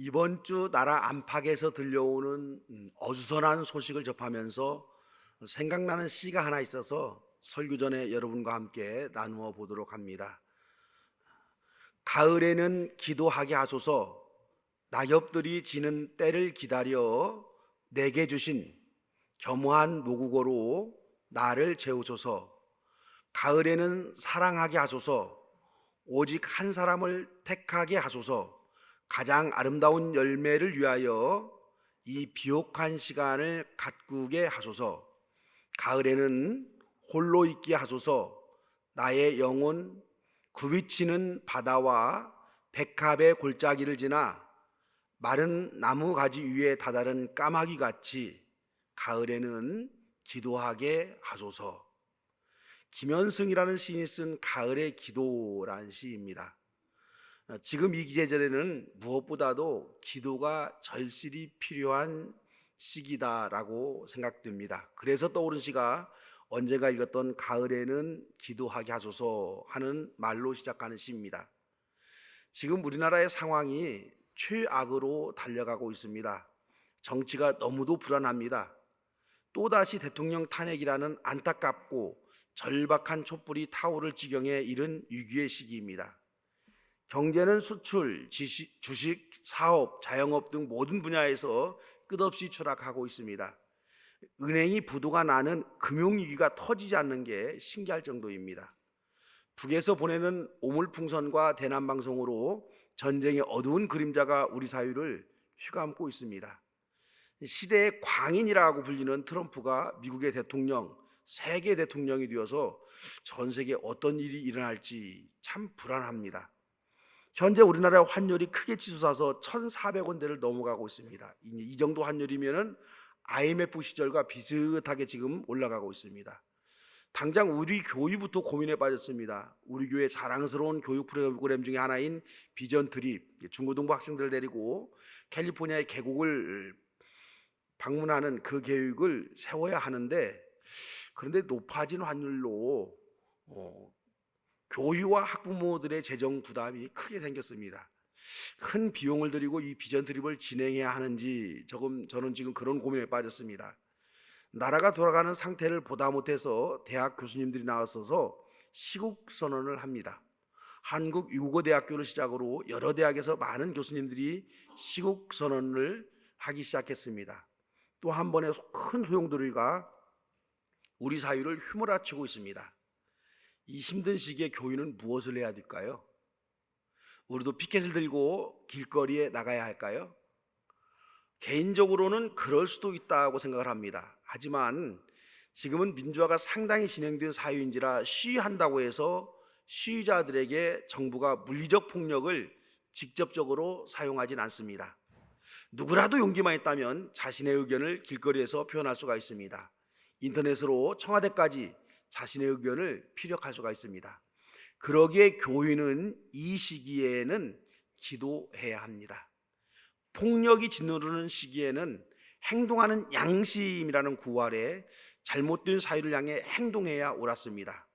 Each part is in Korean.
이번 주 나라 안팎에서 들려오는 어수선한 소식을 접하면서 생각나는 시가 하나 있어서 설교 전에 여러분과 함께 나누어 보도록 합니다. 가을에는 기도하게 하소서. 낙엽들이 지는 때를 기다려 내게 주신 겸허한 모국어로 나를 채우소서. 가을에는 사랑하게 하소서. 오직 한 사람을 택하게 하소서. 가장 아름다운 열매를 위하여 이 비옥한 시간을 가꾸게 하소서. 가을에는 홀로 있게 하소서. 나의 영혼 굽이치는 바다와 백합의 골짜기를 지나 마른 나무 가지 위에 다다른 까마귀 같이 가을에는 기도하게 하소서. 김현승이라는 시인이 쓴 가을의 기도라는 시입니다. 지금 이 계절에는 무엇보다도 기도가 절실히 필요한 시기다라고 생각됩니다. 그래서 떠오른 시가 언제가 읽었던 가을에는 기도하게 하소서 하는 말로 시작하는 시입니다. 지금 우리나라의 상황이 최악으로 달려가고 있습니다. 정치가 너무도 불안합니다. 또다시 대통령 탄핵이라는 안타깝고 절박한 촛불이 타오를 지경에 이른 위기의 시기입니다. 경제는 수출, 주식, 사업, 자영업 등 모든 분야에서 끝없이 추락하고 있습니다. 은행이 부도가 나는 금융위기가 터지지 않는 게 신기할 정도입니다. 북에서 보내는 오물풍선과 대남방송으로 전쟁의 어두운 그림자가 우리 사회를 휘감고 있습니다. 시대의 광인이라고 불리는 트럼프가 미국의 대통령, 세계 대통령이 되어서 전 세계에 어떤 일이 일어날지 참 불안합니다. 현재 우리나라 환율이 크게 치솟아서 1,400원대를 넘어가고 있습니다. 이 정도 환율이면은 IMF 시절과 비슷하게 지금 올라가고 있습니다. 당장 우리 교육부터 고민에 빠졌습니다. 우리 교회 자랑스러운 교육 프로그램 중에 하나인 비전 트립, 중고등부 학생들 데리고 캘리포니아의 계곡을 방문하는 그 계획을 세워야 하는데, 그런데 높아진 환율로 교유와 학부모들의 재정 부담이 크게 생겼습니다. 큰 비용을 들이고 이 비전 트립을 진행해야 하는지 저는 지금 그런 고민에 빠졌습니다. 나라가 돌아가는 상태를 보다 못해서 대학 교수님들이 나와서 시국 선언을 합니다. 한국유고대학교를 시작으로 여러 대학에서 많은 교수님들이 시국 선언을 하기 시작했습니다. 또 한 번의 큰 소용돌이가 우리 사회를 휘몰아치고 있습니다. 이 힘든 시기에 교회는 무엇을 해야 될까요? 우리도 피켓을 들고 길거리에 나가야 할까요? 개인적으로는 그럴 수도 있다고 생각을 합니다. 하지만 지금은 민주화가 상당히 진행된 사회인지라 시위한다고 해서 시위자들에게 정부가 물리적 폭력을 직접적으로 사용하진 않습니다. 누구라도 용기만 있다면 자신의 의견을 길거리에서 표현할 수가 있습니다. 인터넷으로 청와대까지 자신의 의견을 피력할 수가 있습니다. 그러기에 교회는 이 시기에는 기도해야 합니다. 폭력이 짓누르는 시기에는 행동하는 양심이라는 구호 아래 잘못된 사회를 향해 행동해야 옳았습니다.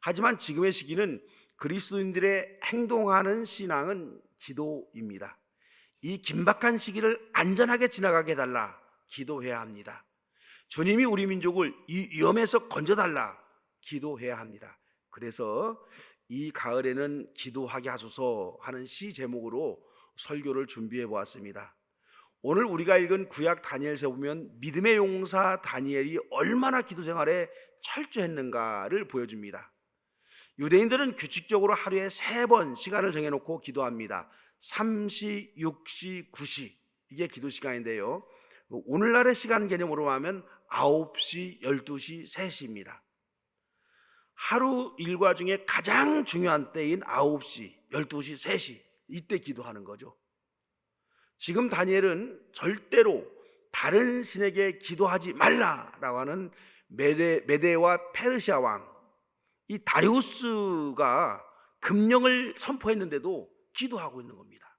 하지만 지금의 시기는 그리스도인들의 행동하는 신앙은 기도입니다. 이 긴박한 시기를 안전하게 지나가게 해달라 기도해야 합니다. 주님이 우리 민족을 이 위험에서 건져달라 기도해야 합니다. 그래서 이 가을에는 기도하게 하소서 하는 시 제목으로 설교를 준비해 보았습니다. 오늘 우리가 읽은 구약 다니엘서 보면 믿음의 용사 다니엘이 얼마나 기도 생활에 철저했는가를 보여줍니다. 유대인들은 규칙적으로 하루에 3번 시간을 정해놓고 기도합니다. 3시, 6시, 9시 이게 기도 시간인데요. 오늘날의 시간 개념으로 하면 9시, 12시, 3시입니다. 하루 일과 중에 가장 중요한 때인 9시, 12시, 3시 이때 기도하는 거죠. 지금 다니엘은 절대로 다른 신에게 기도하지 말라라고 하는 메데와 페르시아 왕, 이 다리우스가 금령을 선포했는데도 기도하고 있는 겁니다.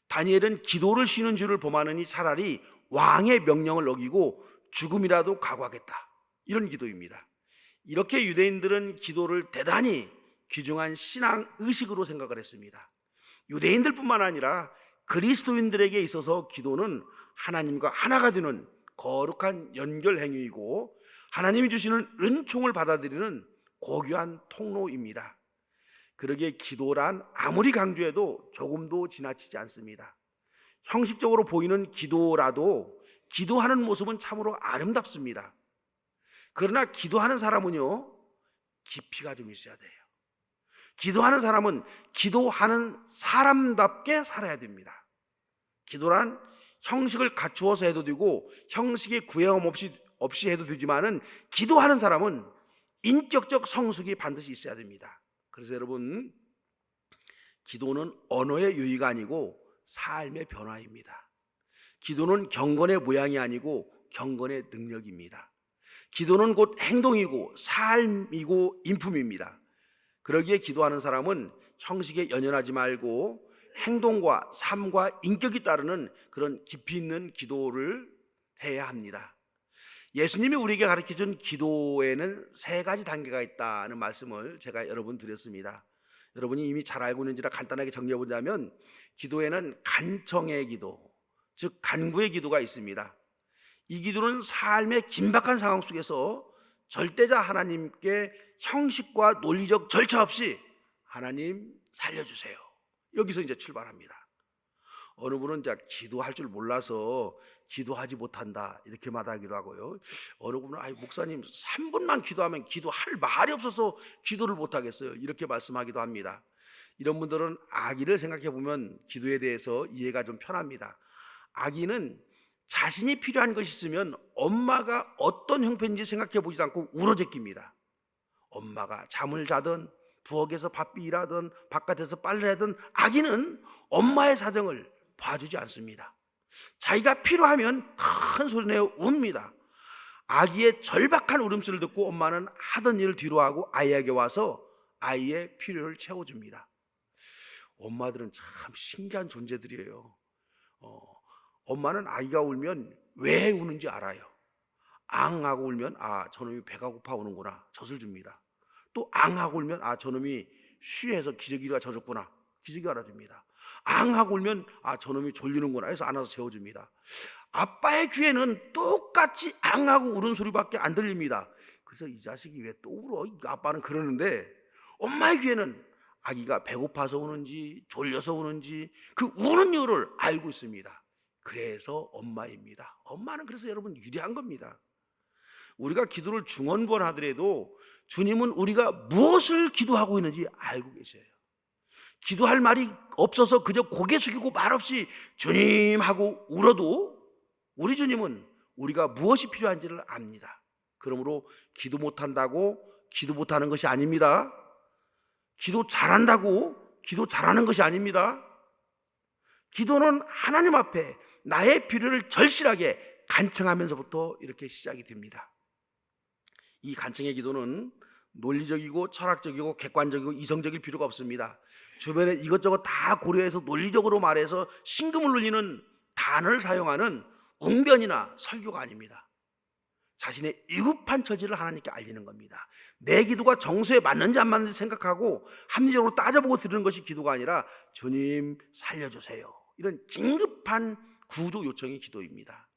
다니엘은 기도를 쉬는 줄을 범하느니 차라리 왕의 명령을 어기고 죽음이라도 각오하겠다, 이런 기도입니다. 이렇게 유대인들은 기도를 대단히 귀중한 신앙 의식으로 생각을 했습니다. 유대인들뿐만 아니라 그리스도인들에게 있어서 기도는 하나님과 하나가 되는 거룩한 연결 행위이고 하나님이 주시는 은총을 받아들이는 고귀한 통로입니다. 그러기에 기도란 아무리 강조해도 조금도 지나치지 않습니다. 형식적으로 보이는 기도라도 기도하는 모습은 참으로 아름답습니다. 그러나 기도하는 사람은요, 깊이가 좀 있어야 돼요. 기도하는 사람은 기도하는 사람답게 살아야 됩니다. 기도란 형식을 갖추어서 해도 되고 형식의 구애음 없이 해도 되지만은 기도하는 사람은 인격적 성숙이 반드시 있어야 됩니다. 그래서 여러분, 기도는 언어의 유의가 아니고 삶의 변화입니다. 기도는 경건의 모양이 아니고 경건의 능력입니다. 기도는 곧 행동이고 삶이고 인품입니다. 그러기에 기도하는 사람은 형식에 연연하지 말고 행동과 삶과 인격이 따르는 그런 깊이 있는 기도를 해야 합니다. 예수님이 우리에게 가르쳐준 기도에는 3가지 단계가 있다는 말씀을 제가 여러분 드렸습니다. 여러분이 이미 잘 알고 있는지라 간단하게 정리해 보자면 기도에는 간청의 기도, 즉 간구의 기도가 있습니다. 이 기도는 삶의 긴박한 상황 속에서 절대자 하나님께 형식과 논리적 절차 없이 하나님 살려주세요, 여기서 이제 출발합니다. 어느 분은 이제 기도할 줄 몰라서 기도하지 못한다 이렇게 말하기도 하고요. 어느 분은 목사님 3분만 기도하면 기도할 말이 없어서 기도를 못하겠어요, 이렇게 말씀하기도 합니다. 이런 분들은 아기를 생각해 보면 기도에 대해서 이해가 좀 편합니다. 아기는 자신이 필요한 것이 있으면 엄마가 어떤 형편인지 생각해 보지도 않고 울어제낍니다. 엄마가 잠을 자든 부엌에서 바삐 일하든 바깥에서 빨래를 하든 아기는 엄마의 사정을 봐주지 않습니다. 자기가 필요하면 큰 소리내어 웁니다. 아기의 절박한 울음소리를 듣고 엄마는 하던 일을 뒤로하고 아이에게 와서 아이의 필요를 채워줍니다. 엄마들은 참 신기한 존재들이에요. 엄마는 아이가 울면 왜 우는지 알아요. 앙 하고 울면 저놈이 배가 고파 우는구나, 젖을 줍니다. 또 앙 하고 울면 저놈이 쉬해서 기저귀가 젖었구나, 기저귀 알아줍니다. 앙 하고 울면 저놈이 졸리는구나 해서 안아서 재워줍니다. 아빠의 귀에는 똑같이 앙 하고 우는 소리밖에 안 들립니다. 그래서 이 자식이 왜 또 울어, 아빠는 그러는데 엄마의 귀에는 아기가 배고파서 우는지 졸려서 우는지 그 우는 이유를 알고 있습니다. 그래서 엄마입니다. 엄마는 그래서 여러분 위대한 겁니다. 우리가 기도를 중언부언하더라도 주님은 우리가 무엇을 기도하고 있는지 알고 계세요. 기도할 말이 없어서 그저 고개 숙이고 말없이 주님 하고 울어도 우리 주님은 우리가 무엇이 필요한지를 압니다. 그러므로 기도 못한다고 기도 못하는 것이 아닙니다. 기도 잘한다고 기도 잘하는 것이 아닙니다. 기도는 하나님 앞에 나의 필요를 절실하게 간청하면서부터 이렇게 시작이 됩니다. 이 간청의 기도는 논리적이고 철학적이고 객관적이고 이성적일 필요가 없습니다. 주변에 이것저것 다 고려해서 논리적으로 말해서 심금을 울리는 단어를 사용하는 웅변이나 설교가 아닙니다. 자신의 위급한 처지를 하나님께 알리는 겁니다. 내 기도가 정서에 맞는지 안 맞는지 생각하고 합리적으로 따져보고 드리는 것이 기도가 아니라 주님 살려주세요, 이런 긴급한 구조 요청의 기도입니다.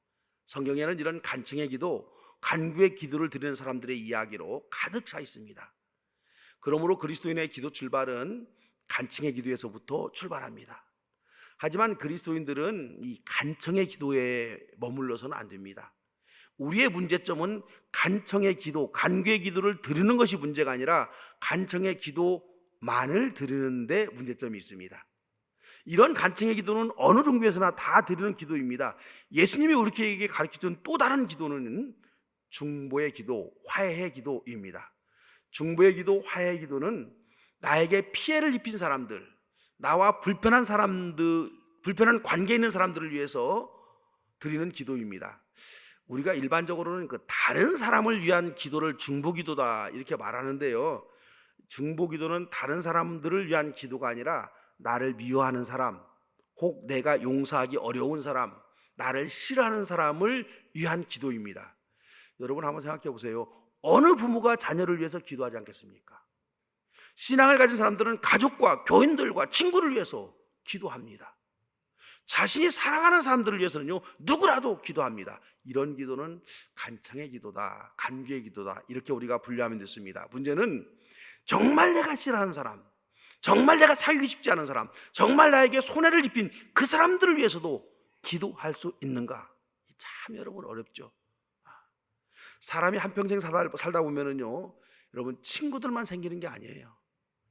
성경에는 이런 간청의 기도, 간구의 기도를 드리는 사람들의 이야기로 가득 차 있습니다. 그러므로 그리스도인의 기도 출발은 간청의 기도에서부터 출발합니다. 하지만 그리스도인들은 이 간청의 기도에 머물러서는 안 됩니다. 우리의 문제점은 간청의 기도, 간구의 기도를 드리는 것이 문제가 아니라 간청의 기도만을 드리는데 문제점이 있습니다. 이런 간청의 기도는 어느 종교에서나 다 드리는 기도입니다. 예수님이 우리에게 가르쳐준 또 다른 기도는 중보의 기도, 화해의 기도입니다. 중보의 기도, 화해의 기도는 나에게 피해를 입힌 사람들, 나와 불편한 관계에 있는 사람들을 위해서 드리는 기도입니다. 우리가 일반적으로는 그 다른 사람을 위한 기도를 중보기도다 이렇게 말하는데요, 중보기도는 다른 사람들을 위한 기도가 아니라 나를 미워하는 사람, 혹 내가 용서하기 어려운 사람, 나를 싫어하는 사람을 위한 기도입니다. 여러분 한번 생각해 보세요. 어느 부모가 자녀를 위해서 기도하지 않겠습니까? 신앙을 가진 사람들은 가족과 교인들과 친구를 위해서 기도합니다. 자신이 사랑하는 사람들을 위해서는요, 누구라도 기도합니다. 이런 기도는 간청의 기도다, 간구의 기도다, 이렇게 우리가 분류하면 됐습니다. 문제는 정말 내가 싫어하는 사람, 정말 내가 사귀고 싶지 않은 사람, 정말 나에게 손해를 입힌 그 사람들을 위해서도 기도할 수 있는가? 참 여러분 어렵죠. 사람이 한평생 살다 보면은요, 여러분 친구들만 생기는 게 아니에요.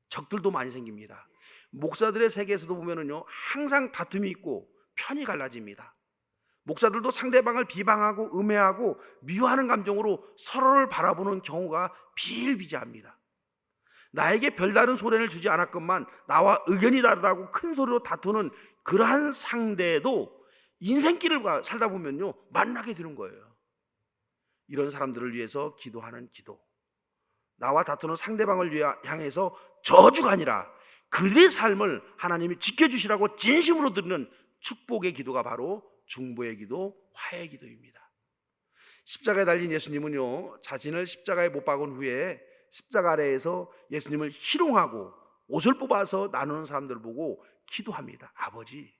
적들도 많이 생깁니다. 목사들의 세계에서도 보면은요, 항상 다툼이 있고 편이 갈라집니다. 목사들도 상대방을 비방하고 음해하고 미워하는 감정으로 서로를 바라보는 경우가 비일비재합니다. 나에게 별다른 손해를 주지 않았건만 나와 의견이 다르다고 큰 소리로 다투는 그러한 상대도 인생길을 살다 보면요, 만나게 되는 거예요. 이런 사람들을 위해서 기도하는 기도, 나와 다투는 상대방을 향해서 저주가 아니라 그들의 삶을 하나님이 지켜주시라고 진심으로 드리는 축복의 기도가 바로 중보의 기도, 화해의 기도입니다. 십자가에 달린 예수님은요, 자신을 십자가에 못 박은 후에 십자가 아래에서 예수님을 희롱하고 옷을 뽑아서 나누는 사람들을 보고 기도합니다. 아버지,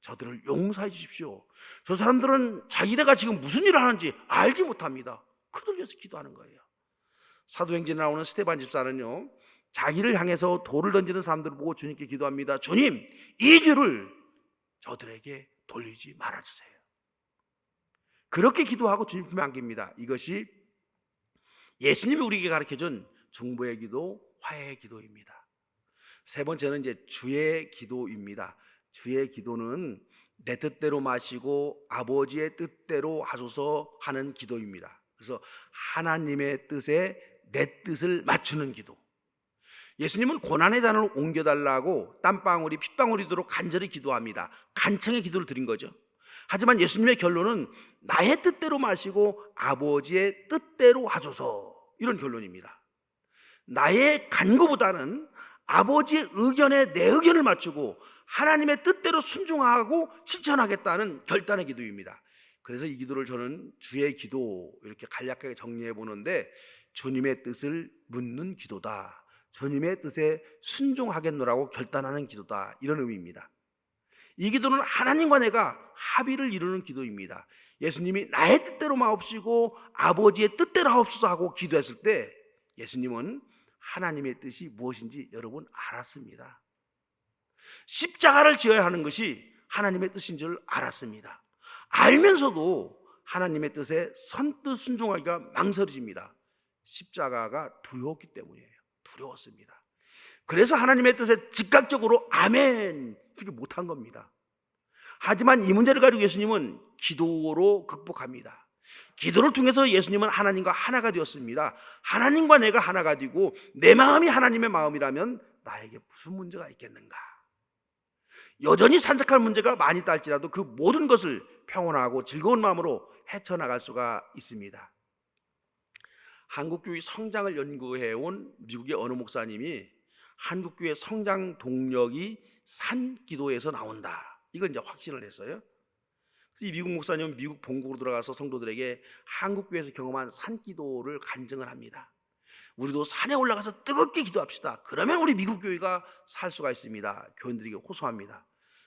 저들을 용서해 주십시오. 저 사람들은 자기네가 지금 무슨 일을 하는지 알지 못합니다. 그들 위해서 기도하는 거예요. 사도행전에 나오는 스데반 집사는요, 자기를 향해서 돌을 던지는 사람들을 보고 주님께 기도합니다. 주님, 이 죄를 저들에게 돌리지 말아주세요. 그렇게 기도하고 주님 품에 안깁니다. 이것이 예수님이 우리에게 가르쳐준 중보의 기도, 화해의 기도입니다. 세 번째는 이제 주의 기도입니다. 주의 기도는 내 뜻대로 마시고 아버지의 뜻대로 하소서 하는 기도입니다. 그래서 하나님의 뜻에 내 뜻을 맞추는 기도. 예수님은 고난의 잔을 옮겨달라고 땀방울이 핏방울이 되도록 간절히 기도합니다. 간청의 기도를 드린 거죠. 하지만 예수님의 결론은 나의 뜻대로 마시고 아버지의 뜻대로 하소서, 이런 결론입니다. 나의 간구보다는 아버지의 의견에 내 의견을 맞추고 하나님의 뜻대로 순종하고 실천하겠다는 결단의 기도입니다. 그래서 이 기도를 저는 주의 기도 이렇게 간략하게 정리해 보는데, 주님의 뜻을 묻는 기도다, 주님의 뜻에 순종하겠노라고 결단하는 기도다, 이런 의미입니다. 이 기도는 하나님과 내가 합의를 이루는 기도입니다. 예수님이 나의 뜻대로 마옵시고 아버지의 뜻대로 하옵소서 하고 기도했을 때 예수님은 하나님의 뜻이 무엇인지 여러분 알았습니다. 십자가를 지어야 하는 것이 하나님의 뜻인 줄 알았습니다. 알면서도 하나님의 뜻에 선뜻 순종하기가 망설여집니다. 십자가가 두려웠기 때문이에요. 두려웠습니다. 그래서 하나님의 뜻에 즉각적으로 아멘 그렇게 못한 겁니다. 하지만 이 문제를 가지고 예수님은 기도로 극복합니다. 기도를 통해서 예수님은 하나님과 하나가 되었습니다. 하나님과 내가 하나가 되고 내 마음이 하나님의 마음이라면 나에게 무슨 문제가 있겠는가. 여전히 산적할 문제가 많이 있다 할지라도 그 모든 것을 평온하고 즐거운 마음으로 헤쳐나갈 수가 있습니다. 한국교회 성장을 연구해온 미국의 어느 목사님이 한국교회 성장 동력이 산기도에서 나온다, 이건 이제 확신을 했어요. 이 미국 목사님은 미국 본국으로 들어가서 성도들에게 한국교회에서 경험한 산기도를 간증을 합니다. 우리도 산에 올라가서 뜨겁게 기도합시다. 그러면 우리 미국 교회가 살 수가 있습니다. 교인들에게 호소합니다.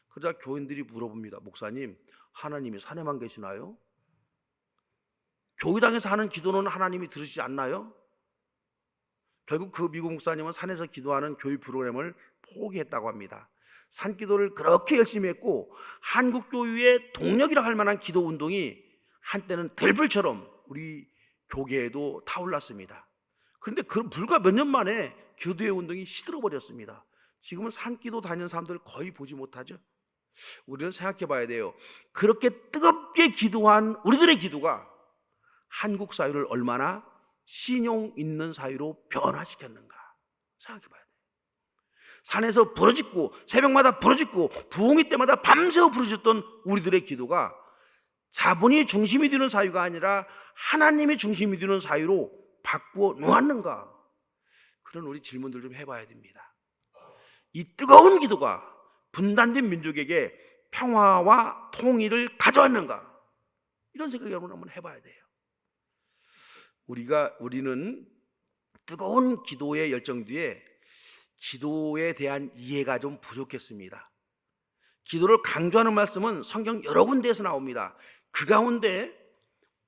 그러자 교인들이 물어봅니다. 목사님, 하나님이 산에만 계시나요? 교회당에서 하는 기도는 하나님이 들으시지 않나요? 결국 그 미국 목사님은 산에서 기도하는 교육 프로그램을 포기했다고 합니다. 산기도를 그렇게 열심히 했고 한국교회의 동력이라 할 만한 기도 운동이 한때는 들불처럼 우리 교계에도 타올랐습니다. 그런데 그 불과 몇 년 만에 기도의 운동이 시들어 버렸습니다. 지금은 산기도 다니는 사람들 거의 보지 못하죠. 우리는 생각해 봐야 돼요. 그렇게 뜨겁게 기도한 우리들의 기도가 한국 사회를 얼마나 신용 있는 사회로 변화시켰는가 생각해 봐야 돼요. 산에서 부르짖고 새벽마다 부르짖고 부흥회 때마다 밤새워 부르짖던 우리들의 기도가 자본이 중심이 되는 사회가 아니라 하나님이 중심이 되는 사회로 바꾸어 놓았는가, 그런 우리 질문들 좀 해봐야 됩니다. 이 뜨거운 기도가 분단된 민족에게 평화와 통일을 가져왔는가, 이런 생각 여러분 한번 해봐야 돼요. 우리는 뜨거운 기도의 열정 뒤에 기도에 대한 이해가 좀 부족했습니다. 기도를 강조하는 말씀은 성경 여러 군데에서 나옵니다. 그 가운데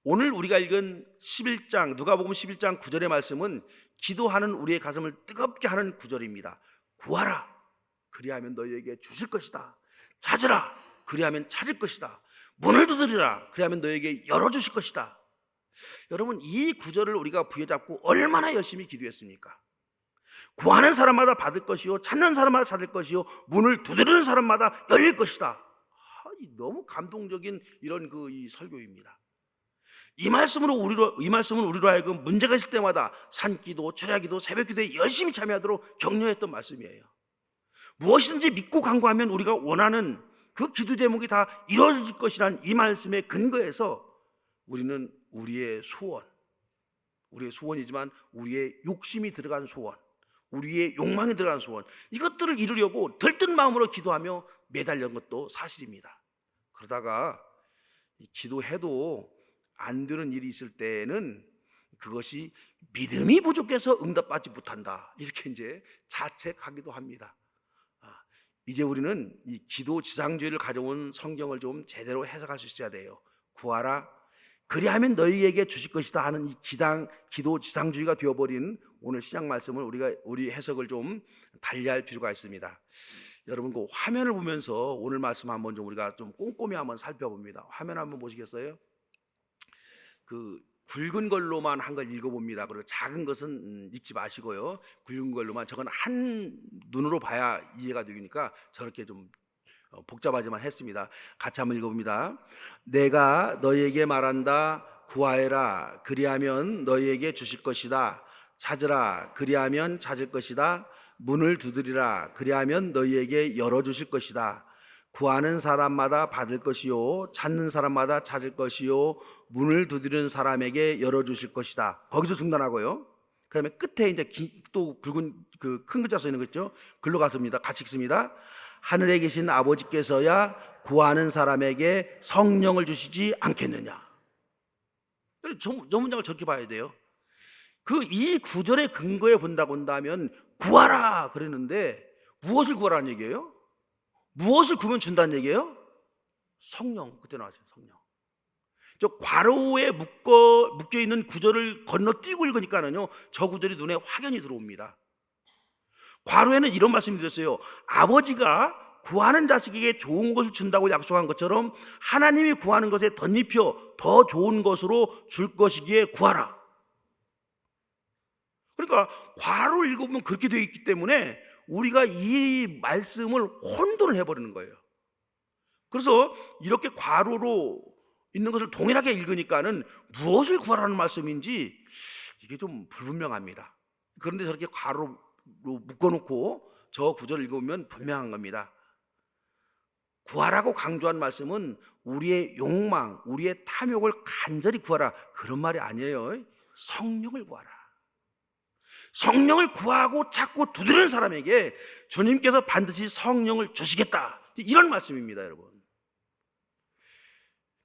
오늘 우리가 읽은 11장 누가복음 11장 9절의 말씀은 기도하는 우리의 가슴을 뜨겁게 하는 구절입니다. 구하라, 그리하면 너희에게 주실 것이다. 찾으라, 그리하면 찾을 것이다. 문을 두드리라, 그리하면 너희에게 열어주실 것이다. 여러분, 이 구절을 우리가 부여잡고 얼마나 열심히 기도했습니까? 구하는 사람마다 받을 것이요, 찾는 사람마다 찾을 것이요, 문을 두드리는 사람마다 열릴 것이다. 너무 감동적인 이런 이 설교입니다. 이 말씀은 우리로 하여금 문제가 있을 때마다 산기도, 철야기도, 새벽기도에 열심히 참여하도록 격려했던 말씀이에요. 무엇이든지 믿고 간구하면 우리가 원하는 그 기도 제목이 다 이루어질 것이라는 이 말씀의 근거에서 우리는 우리의 소원이지만 우리의 욕심이 들어간 소원, 우리의 욕망이 들어간 소원, 이것들을 이루려고 들뜬 마음으로 기도하며 매달린 것도 사실입니다. 그러다가 기도해도 안 되는 일이 있을 때는 그것이 믿음이 부족해서 응답받지 못한다, 이렇게 이제 자책하기도 합니다. 이제 우리는 이 기도 지상주의를 가져온 성경을 좀 제대로 해석할 수 있어야 돼요. 구하라, 그리하면 너희에게 주실 것이다 하는 이 기도 지상주의가 되어버린 오늘 시작 말씀을 우리 해석을 좀 달리할 필요가 있습니다. 여러분, 그 화면을 보면서 오늘 말씀 한번 좀 우리가 좀 꼼꼼히 한번 살펴봅니다. 화면 한번 보시겠어요? 그 굵은 걸로만 한 걸 읽어봅니다. 그리고 작은 것은 읽지 마시고요. 굵은 걸로만, 저건 한 눈으로 봐야 이해가 되니까 저렇게 좀 복잡하지만 했습니다. 같이 한번 읽어봅니다. 내가 너희에게 말한다. 구하여라, 그리하면 너희에게 주실 것이다. 찾으라, 그리하면 찾을 것이다. 문을 두드리라, 그리하면 너희에게 열어주실 것이다. 구하는 사람마다 받을 것이요, 찾는 사람마다 찾을 것이요, 문을 두드리는 사람에게 열어주실 것이다. 거기서 중단하고요. 그 다음에 끝에 이제 또 굵은 그 큰 글자 써 있는 거 있죠? 글로 갔습니다. 같이 읽습니다. 하늘에 계신 아버지께서야 구하는 사람에게 성령을 주시지 않겠느냐. 저 문장을 저렇게 봐야 돼요. 이 구절의 근거에 본다고 한다면 구하라 그랬는데 무엇을 구하라는 얘기예요? 무엇을 구면 준다는 얘기예요? 성령. 그때 나왔어요. 성령. 저 괄호에 묶여 있는 구절을 건너뛰고 읽으니까는요, 저 구절이 눈에 확연히 들어옵니다. 괄호에는 이런 말씀이 드렸어요. 아버지가 구하는 자식에게 좋은 것을 준다고 약속한 것처럼 하나님이 구하는 것에 덧입혀 더 좋은 것으로 줄 것이기에 구하라. 그러니까 괄호를 읽어보면 그렇게 되어 있기 때문에 우리가 이 말씀을 혼돈을 해버리는 거예요. 그래서 이렇게 괄호로 있는 것을 동일하게 읽으니까는 무엇을 구하라는 말씀인지 이게 좀 불분명합니다. 그런데 저렇게 괄호로 묶어놓고 저 구절을 읽으면 분명한 겁니다. 구하라고 강조한 말씀은 우리의 욕망, 우리의 탐욕을 간절히 구하라, 그런 말이 아니에요. 성령을 구하라. 성령을 구하고 찾고 두드리는 사람에게 주님께서 반드시 성령을 주시겠다, 이런 말씀입니다, 여러분.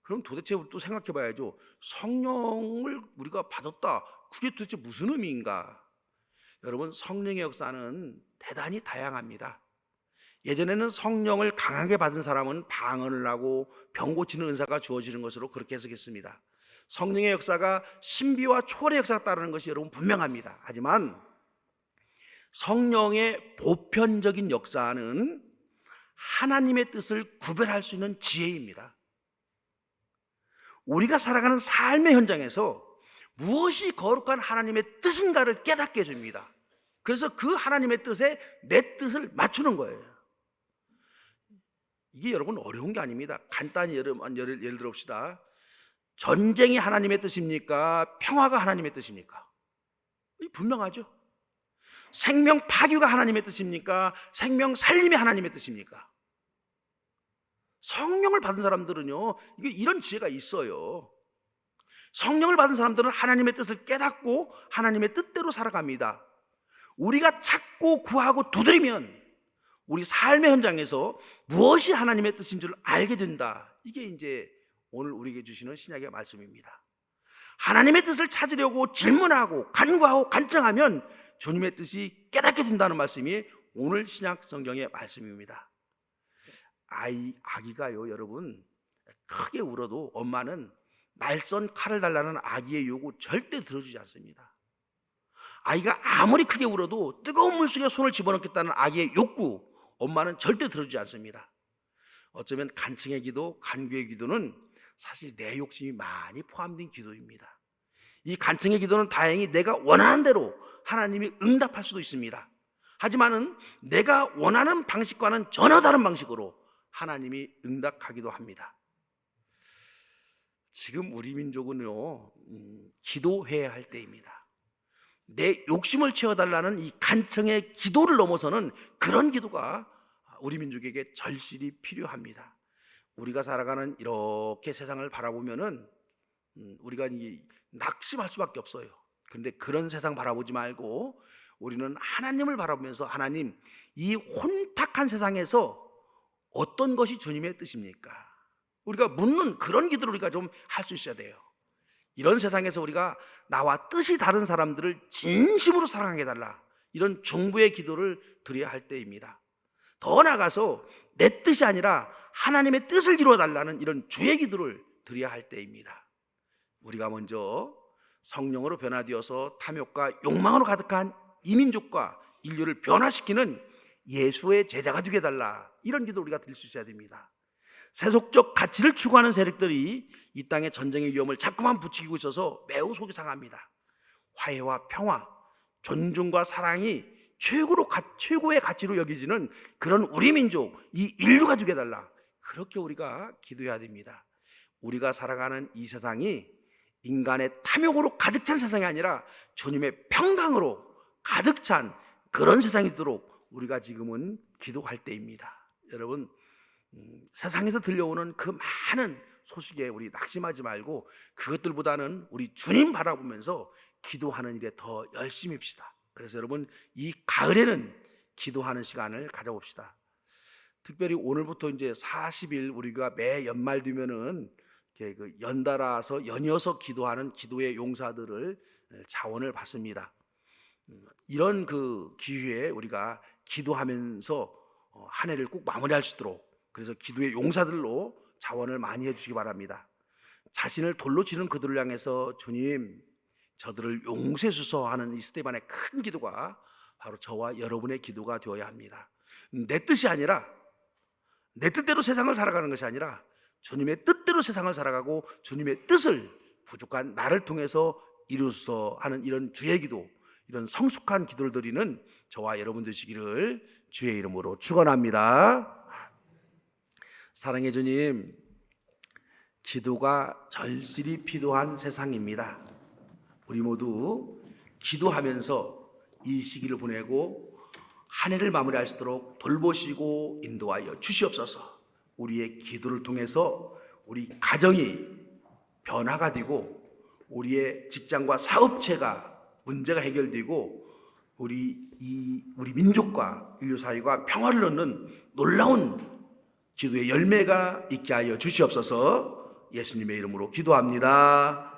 그럼 도대체 우리 또 생각해 봐야죠. 성령을 우리가 받았다, 그게 도대체 무슨 의미인가? 여러분, 성령의 역사는 대단히 다양합니다. 예전에는 성령을 강하게 받은 사람은 방언을 하고 병 고치는 은사가 주어지는 것으로 그렇게 해석했습니다. 성령의 역사가 신비와 초월의 역사가 따르는 것이 여러분 분명합니다. 하지만 성령의 보편적인 역사는 하나님의 뜻을 구별할 수 있는 지혜입니다. 우리가 살아가는 삶의 현장에서 무엇이 거룩한 하나님의 뜻인가를 깨닫게 해줍니다. 그래서 그 하나님의 뜻에 내 뜻을 맞추는 거예요. 이게 여러분 어려운 게 아닙니다. 간단히 예를 들어봅시다. 전쟁이 하나님의 뜻입니까? 평화가 하나님의 뜻입니까? 분명하죠. 생명 파괴가 하나님의 뜻입니까? 생명 살림이 하나님의 뜻입니까? 성령을 받은 사람들은요, 이런 지혜가 있어요. 성령을 받은 사람들은 하나님의 뜻을 깨닫고 하나님의 뜻대로 살아갑니다. 우리가 찾고 구하고 두드리면 우리 삶의 현장에서 무엇이 하나님의 뜻인 줄 알게 된다. 이게 이제 오늘 우리에게 주시는 신약의 말씀입니다. 하나님의 뜻을 찾으려고 질문하고 간구하고 간청하면 주님의 뜻이 깨닫게 된다는 말씀이 오늘 신약 성경의 말씀입니다. 아기가요, 여러분, 크게 울어도 엄마는 날선 칼을 달라는 아기의 요구 절대 들어주지 않습니다. 아이가 아무리 크게 울어도 뜨거운 물속에 손을 집어넣겠다는 아기의 욕구, 엄마는 절대 들어주지 않습니다. 어쩌면 간청의 기도, 간구의 기도는 사실 내 욕심이 많이 포함된 기도입니다. 이 간청의 기도는 다행히 내가 원하는 대로 하나님이 응답할 수도 있습니다. 하지만은 내가 원하는 방식과는 전혀 다른 방식으로 하나님이 응답하기도 합니다. 지금 우리 민족은요, 기도해야 할 때입니다. 내 욕심을 채워달라는 이 간청의 기도를 넘어서는 그런 기도가 우리 민족에게 절실히 필요합니다. 우리가 살아가는 이렇게 세상을 바라보면은 우리가 낙심할 수밖에 없어요. 그런데 그런 세상 바라보지 말고 우리는 하나님을 바라보면서, 하나님, 이 혼탁한 세상에서 어떤 것이 주님의 뜻입니까? 우리가 묻는 그런 기도를 우리가 좀 할 수 있어야 돼요. 이런 세상에서 우리가 나와 뜻이 다른 사람들을 진심으로 사랑하게 해달라, 이런 중부의 기도를 드려야 할 때입니다. 더 나아가서 내 뜻이 아니라 하나님의 뜻을 이루어달라는 이런 주의 기도를 드려야 할 때입니다. 우리가 먼저 성령으로 변화되어서 탐욕과 욕망으로 가득한 이민족과 인류를 변화시키는 예수의 제자가 되게 해달라, 이런 기도 우리가 드릴 수 있어야 됩니다. 세속적 가치를 추구하는 세력들이 이 땅의 전쟁의 위험을 자꾸만 부추기고 있어서 매우 속이 상합니다. 화해와 평화, 존중과 사랑이 최고의 가치로 여겨지는 그런 우리 민족, 이 인류가 되게 해달라, 그렇게 우리가 기도해야 됩니다. 우리가 살아가는 이 세상이 인간의 탐욕으로 가득 찬 세상이 아니라 주님의 평강으로 가득 찬 그런 세상이 되도록 우리가 지금은 기도할 때입니다. 여러분, 세상에서 들려오는 그 많은 소식에 우리 낙심하지 말고 그것들보다는 우리 주님 바라보면서 기도하는 일에 더 열심히 합시다. 그래서 여러분, 이 가을에는 기도하는 시간을 가져봅시다. 특별히 오늘부터 이제 40일 우리가 매 연말 되면은 연달아서 연이어서 기도하는 기도의 용사들을 자원을 받습니다. 이런 그 기회에 우리가 기도하면서 한 해를 꼭 마무리할 수 있도록, 그래서 기도의 용사들로 자원을 많이 해주시기 바랍니다. 자신을 돌로 치는 그들을 향해서 주님, 저들을 용서해 주소서 하는 이 스테반의 큰 기도가 바로 저와 여러분의 기도가 되어야 합니다. 내 뜻이 아니라, 내 뜻대로 세상을 살아가는 것이 아니라 주님의 뜻대로 세상을 살아가고 주님의 뜻을 부족한 나를 통해서 이루소서 하는 이런 주의 기도, 이런 성숙한 기도를 드리는 저와 여러분 되시기를 주의 이름으로 축원합니다. 사랑의 주님, 기도가 절실히 필요한 세상입니다. 우리 모두 기도하면서 이 시기를 보내고 한 해를 마무리할 수 있도록 돌보시고 인도하여 주시옵소서. 우리의 기도를 통해서 우리 가정이 변화가 되고 우리의 직장과 사업체가 문제가 해결되고 우리 민족과 인류 사회가 평화를 얻는 놀라운 기도의 열매가 있게 하여 주시옵소서. 예수님의 이름으로 기도합니다.